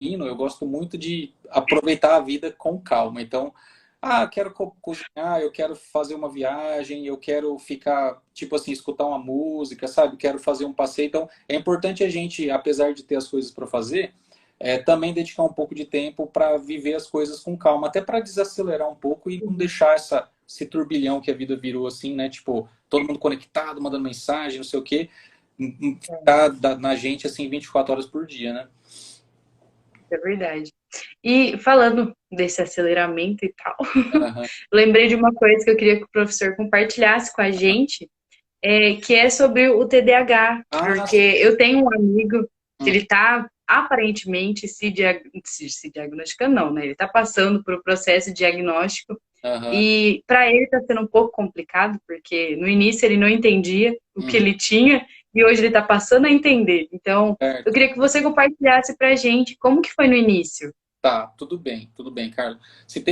hino, eu gosto muito de aproveitar a vida com calma. Então, quero cozinhar, eu quero fazer uma viagem, eu quero ficar, tipo assim, escutar uma música, sabe? Quero fazer um passeio. Então, é importante a gente, apesar de ter as coisas para fazer, também dedicar um pouco de tempo para viver as coisas com calma, até para desacelerar um pouco e não deixar esse turbilhão que a vida virou assim, né? Tipo, todo mundo conectado, mandando mensagem, não sei o quê, ficar na gente assim 24 horas por dia, né? É verdade. E falando desse aceleramento e tal, Aham. lembrei de uma coisa que eu queria que o professor compartilhasse com a gente, que é sobre o TDAH, Ah, porque eu tenho um amigo que hum, ele está aparentemente se diagnosticando, não, né? Ele está passando por um processo de diagnóstico aham, e para ele está sendo um pouco complicado, porque no início ele não entendia o que uhum, ele tinha e hoje ele está passando a entender. Então, eu certo. queria que você compartilhasse para a gente como que foi no início. Tá, tudo bem, Carlos.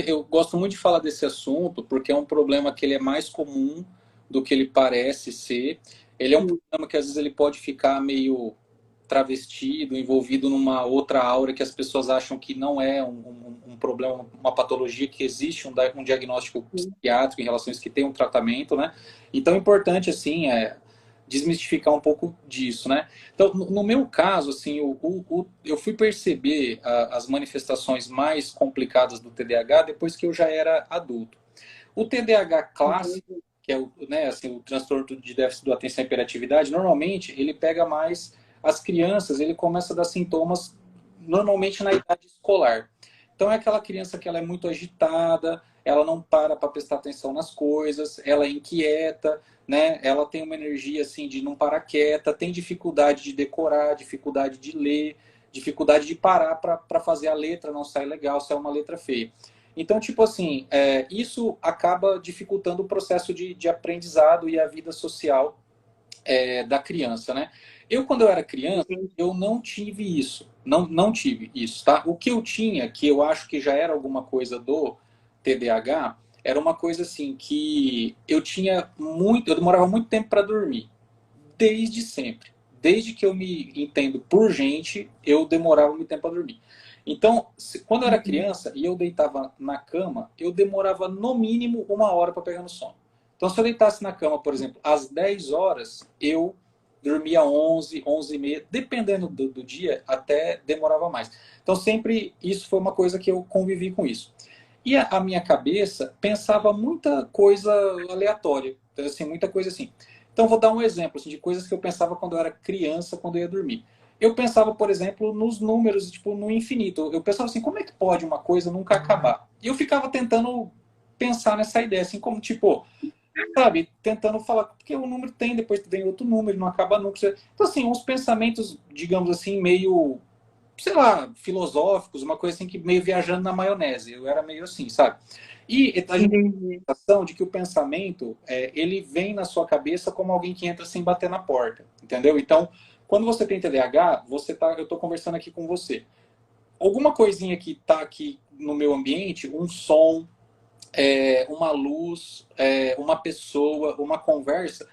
Eu gosto muito de falar desse assunto porque é um problema que ele é mais comum do que ele parece ser. Ele é um problema que às vezes ele pode ficar meio travestido, envolvido numa outra aura que as pessoas acham que não é um problema, uma patologia, que existe um diagnóstico psiquiátrico em relação a isso, que tem um tratamento, né? Então, é importante, assim, desmistificar um pouco disso, né? Então, no meu caso, assim, eu fui perceber as manifestações mais complicadas do TDAH depois que eu já era adulto. O TDAH clássico, que é né, assim, o transtorno de déficit da atenção e hiperatividade, normalmente ele pega mais as crianças, ele começa a dar sintomas normalmente na idade escolar. Então é aquela criança que ela é muito agitada, ela não para prestar atenção nas coisas, ela é inquieta, né? Ela tem uma energia assim de não parar quieta, tem dificuldade de decorar, dificuldade de ler, dificuldade de parar para fazer a letra não sai legal, sai uma letra feia. Então, tipo assim, isso acaba dificultando o processo de aprendizado e a vida social da criança, né? Quando eu era criança, eu não tive isso. Não tive isso, tá? O que eu tinha, que eu acho que já era alguma coisa do TDAH, era uma coisa assim, que eu demorava muito tempo para dormir. Desde sempre. Desde que eu me entendo por gente, eu demorava muito tempo para dormir. Então, quando eu era criança e eu deitava na cama, eu demorava no mínimo 1 hora para pegar no sono. Então, se eu deitasse na cama, por exemplo, às 10 horas, eu dormia 11, 11 e meia, dependendo do dia, até demorava mais. Então, sempre isso foi uma coisa que eu convivi com isso. E a minha cabeça pensava muita coisa aleatória, então, assim, muita coisa assim. Então, vou dar um exemplo assim, de coisas que eu pensava quando eu era criança, quando eu ia dormir. Eu pensava, por exemplo, nos números, tipo, no infinito. Eu pensava assim, como é que pode uma coisa nunca acabar? E eu ficava tentando pensar nessa ideia, assim, como, tipo, sabe, tentando falar, porque o número tem, depois vem outro número, não acaba nunca. Então, assim, uns pensamentos, digamos assim, meio, sei lá, filosóficos, uma coisa assim que meio viajando na maionese. Eu era meio assim, sabe? E a gente Entendi. tem a sensação de que o pensamento, ele vem na sua cabeça como alguém que entra sem bater na porta, entendeu? Então, quando você tem TDAH, eu estou conversando aqui com você. Alguma coisinha que está aqui no meu ambiente, um som, uma luz, uma pessoa, uma conversa,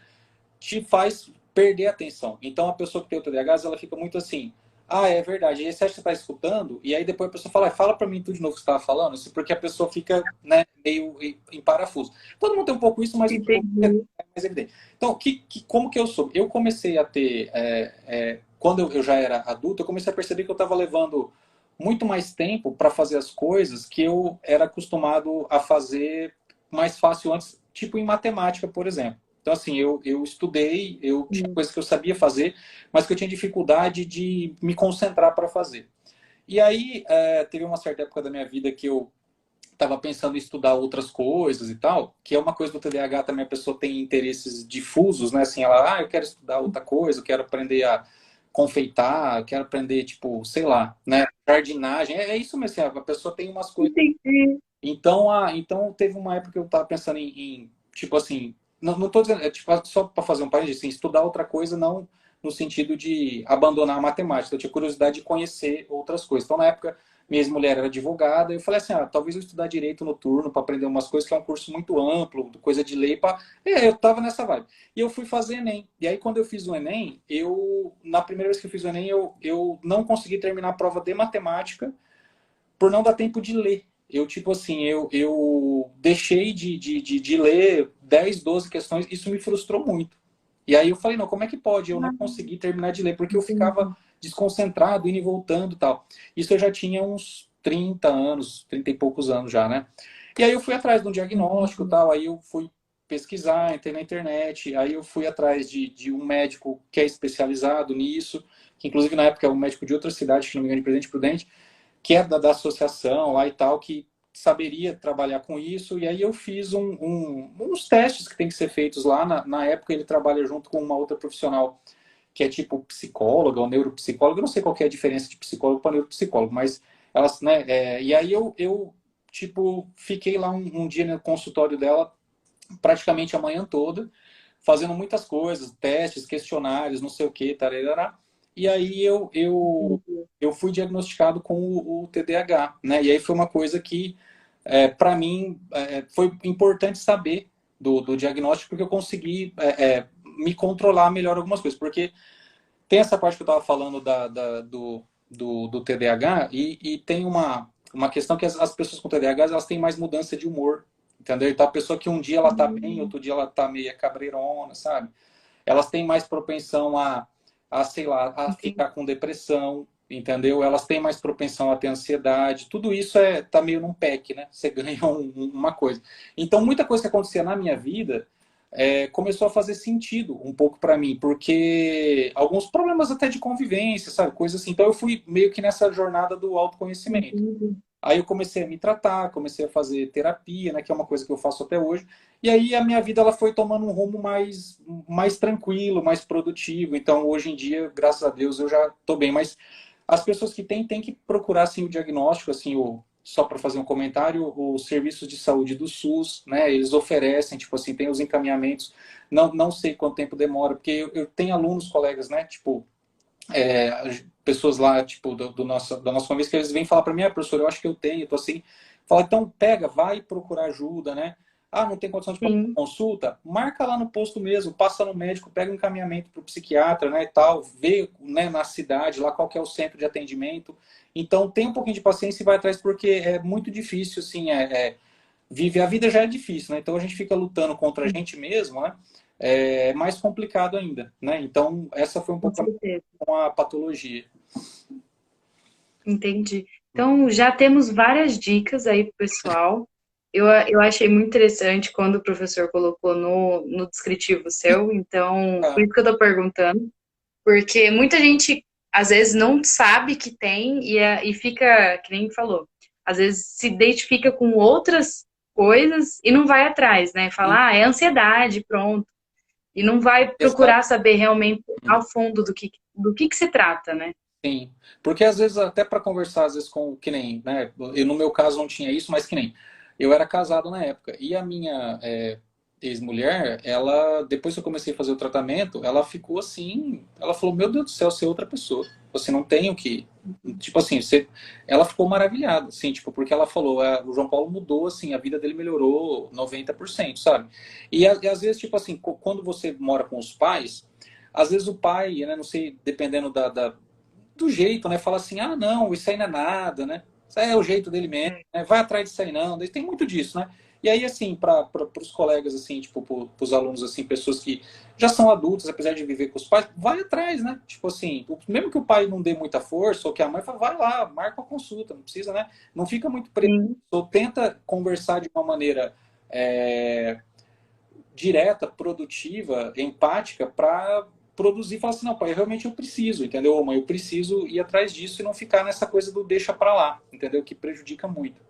te faz perder a atenção. Então, a pessoa que tem o TDAH, ela fica muito assim, é verdade. E aí você acha que você está escutando, e aí depois a pessoa fala para mim tudo de novo que você estava falando, assim, porque a pessoa fica, né, meio em parafuso. Todo mundo tem um pouco isso, mas é Entendi. mais evidente. Então, como que eu sou? Eu comecei a ter, quando eu já era adulto, eu comecei a perceber que eu estava levando muito mais tempo para fazer as coisas que eu era acostumado a fazer mais fácil antes, tipo em matemática, por exemplo. Então, assim, eu estudei, eu tinha coisas que eu sabia fazer, mas que eu tinha dificuldade de me concentrar para fazer. E aí, teve uma certa época da minha vida que eu estava pensando em estudar outras coisas e tal, que é uma coisa do TDAH também, a pessoa tem interesses difusos, né? Assim, eu quero estudar outra coisa, eu quero aprender a confeitar, eu quero aprender, tipo, sei lá, né? Jardinagem, é isso mesmo, assim, a pessoa tem umas coisas. Entendi. Então teve uma época que eu estava pensando tipo assim, não tô dizendo, tipo, só para fazer um parênteses, assim, estudar outra coisa no sentido de abandonar a matemática. Eu tinha curiosidade de conhecer outras coisas. Então, na época, minha ex-mulher era advogada, eu falei assim, talvez eu estudar direito noturno para aprender umas coisas, que é um curso muito amplo, coisa de lei. Eu tava nessa vibe. E eu fui fazer Enem. E aí, quando eu fiz o Enem, na primeira vez que eu fiz o Enem, eu não consegui terminar a prova de matemática por não dar tempo de ler. Eu, tipo assim, eu deixei de ler 10, 12 questões, isso me frustrou muito. E aí eu falei, não, como é que pode eu não conseguir terminar de ler? Porque eu ficava desconcentrado, indo e voltando e tal. Isso eu já tinha uns 30 anos, 30 e poucos anos já, né? E aí eu fui atrás de um diagnóstico e tal, aí eu fui pesquisar, entrei na internet, aí eu fui atrás de um médico que é especializado nisso, que inclusive na época é um médico de outra cidade, que não me engano, de Presidente Prudente, que é da associação lá e tal, que saberia trabalhar com isso. E aí eu fiz uns testes que tem que ser feitos lá. Na época ele trabalha junto com uma outra profissional que é tipo psicóloga ou neuropsicóloga. Eu não sei qual que é a diferença de psicólogo para neuropsicólogo, mas elas, né? E aí eu tipo, fiquei lá um dia no consultório dela praticamente a manhã toda, fazendo muitas coisas, testes, questionários, não sei o que, tarará. E aí eu fui diagnosticado com o TDAH, né? E aí foi uma coisa que, para mim, foi importante saber do diagnóstico, porque eu consegui me controlar melhor algumas coisas. Porque tem essa parte que eu estava falando do TDAH e tem uma questão que as pessoas com TDAH elas têm mais mudança de humor, entendeu? Então a pessoa que um dia ela tá bem, outro dia ela tá meio cabreirona, sabe? Elas têm mais propensão sei lá, a ficar com depressão, entendeu? Elas têm mais propensão a ter ansiedade. Tudo isso tá meio num pack, né? Você ganha uma coisa. Então muita coisa que acontecia na minha vida começou a fazer sentido um pouco para mim, porque alguns problemas até de convivência, sabe? Coisas assim. Então eu fui meio que nessa jornada do autoconhecimento. Aí eu comecei a me tratar, comecei a fazer terapia, né, que é uma coisa que eu faço até hoje. E aí a minha vida ela foi tomando um rumo mais tranquilo, mais produtivo. Então hoje em dia, graças a Deus, eu já estou bem. Mas as pessoas que têm que procurar assim, o diagnóstico, assim, só para fazer um comentário, os serviços de saúde do SUS, né, eles oferecem, tipo assim, tem os encaminhamentos. Não sei quanto tempo demora, porque eu tenho alunos, colegas, né, tipo, pessoas lá, tipo, da nossa família, que eles vêm falar para mim, professor, eu acho que eu tenho, eu tô assim. Fala, então pega, vai procurar ajuda, né? Não tem condição de pagar consulta? Marca lá no posto mesmo, passa no médico, pega um encaminhamento para o psiquiatra, né, e tal, vê, né, na cidade, lá qual que é o centro de atendimento. Então, tem um pouquinho de paciência e vai atrás, porque é muito difícil, assim, viver. A vida já é difícil, né? Então, a gente fica lutando contra a gente mesmo, né? É mais complicado ainda, né? Então, essa foi um pouco com a patologia. Entendi. Então, já temos várias dicas aí pro pessoal. Eu achei muito interessante quando o professor colocou no descritivo seu, então, por isso que eu tô perguntando. Porque muita gente, às vezes, não sabe que tem e fica, que nem falou, às vezes se identifica com outras coisas e não vai atrás, né? Fala, é ansiedade, pronto. E não vai procurar saber realmente ao fundo do que se trata, né? Sim, porque às vezes até para conversar, às vezes com, que nem, né, eu no meu caso não tinha isso, mas que nem, eu era casado na época, e a minha ex-mulher, ela, depois que eu comecei a fazer o tratamento, ela ficou assim, ela falou, meu Deus do céu, você é outra pessoa, você não tem o que, tipo assim, ela ficou maravilhada, assim, tipo, porque ela falou, o João Paulo mudou, assim, a vida dele melhorou 90%, sabe? E às vezes, tipo assim, quando você mora com os pais, às vezes o pai, né, não sei, dependendo do jeito, né? Fala assim, não, isso aí não é nada, né? Isso aí é o jeito dele mesmo, né? Vai atrás disso aí não. Tem muito disso, né? E aí, assim, para os colegas, assim, tipo, para os alunos, assim, pessoas que já são adultas, apesar de viver com os pais, vai atrás, né? Tipo assim, mesmo que o pai não dê muita força, ou que a mãe fala, vai lá, marca uma consulta, não precisa, né? Não fica muito preso, ou tenta conversar de uma maneira direta, produtiva, empática, para produzir e falar assim, não, pai, realmente eu preciso, entendeu? Mãe, eu preciso ir atrás disso e não ficar nessa coisa do deixa para lá, entendeu? Que prejudica muito.